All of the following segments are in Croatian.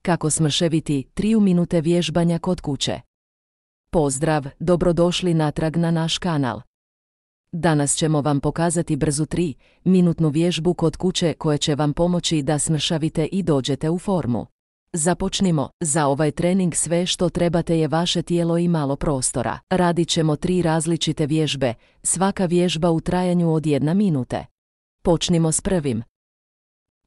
Kako smrševiti 3 minute vježbanja kod kuće. Pozdrav, dobrodošli natrag na naš kanal. Danas ćemo vam pokazati brzu 3-minutnu vježbu kod kuće koja će vam pomoći da smršavite i dođete u formu. Započnimo. Za ovaj trening sve što trebate je vaše tijelo i malo prostora. Radit ćemo 3 različite vježbe, svaka vježba u trajanju od 1 minute. Počnimo s prvim.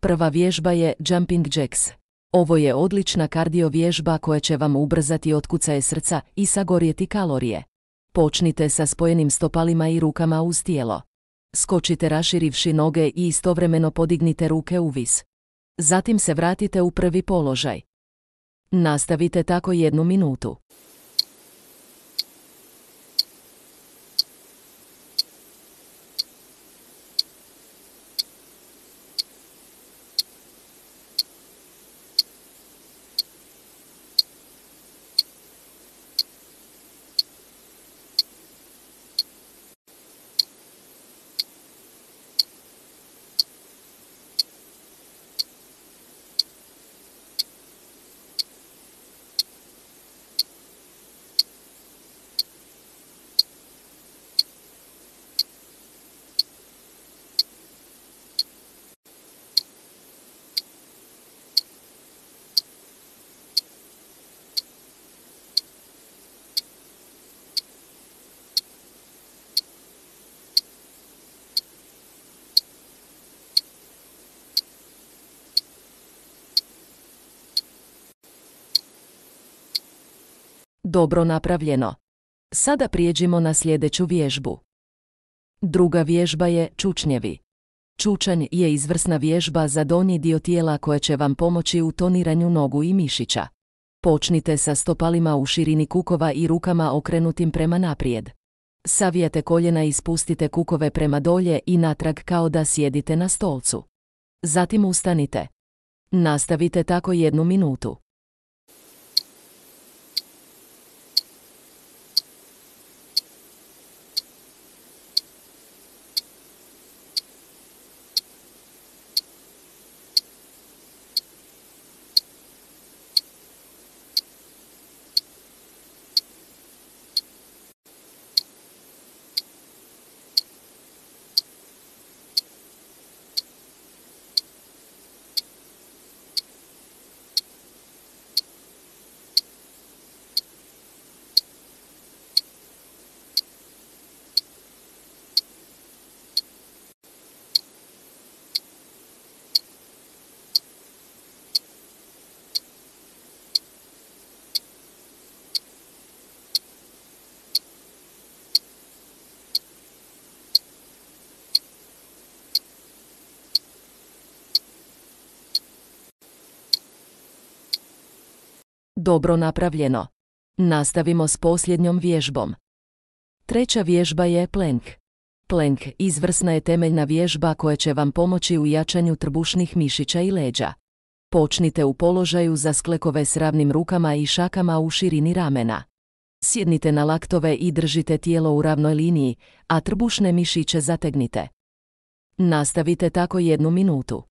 Prva vježba je Jumping Jacks. Ovo je odlična kardio vježba koja će vam ubrzati otkucaje srca i sagorjeti kalorije. Počnite sa spojenim stopalima i rukama uz tijelo. Skočite raširivši noge i istovremeno podignite ruke uvis. Zatim se vratite u prvi položaj. Nastavite tako 1 minutu. Dobro napravljeno. Sada prijeđimo na sljedeću vježbu. Druga vježba je čučnjevi. Čučanj je izvrsna vježba za donji dio tijela koja će vam pomoći u toniranju nogu i mišića. Počnite sa stopalima u širini kukova i rukama okrenutim prema naprijed. Savijate koljena i spustite kukove prema dolje i natrag kao da sjedite na stolcu. Zatim ustanite. Nastavite tako 1 minutu. Dobro napravljeno. Nastavimo s posljednjom vježbom. Treća vježba je plank. Plank izvrsna je temeljna vježba koja će vam pomoći u jačanju trbušnih mišića i leđa. Počnite u položaju za sklekove s ravnim rukama i šakama u širini ramena. Sjednite na laktove i držite tijelo u ravnoj liniji, a trbušne mišiće zategnite. Nastavite tako 1 minutu.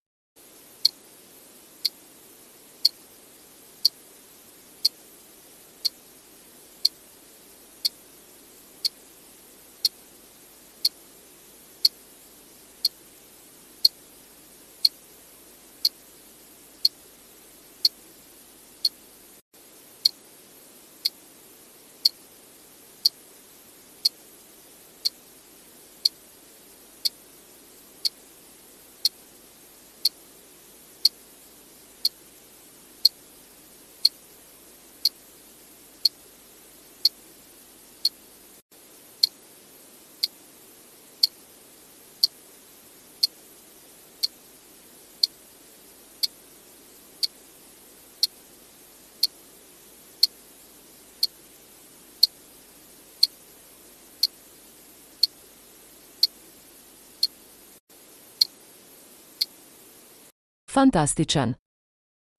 Fantastičan!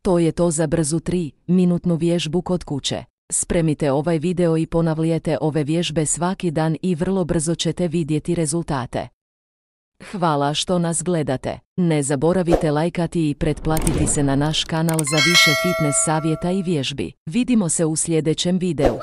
To je to za brzu 3-minutnu vježbu kod kuće. Spremite ovaj video i ponavljajte ove vježbe svaki dan i vrlo brzo ćete vidjeti rezultate. Hvala što nas gledate. Ne zaboravite lajkati i pretplatiti se na naš kanal za više fitness savjeta i vježbi. Vidimo se u sljedećem videu.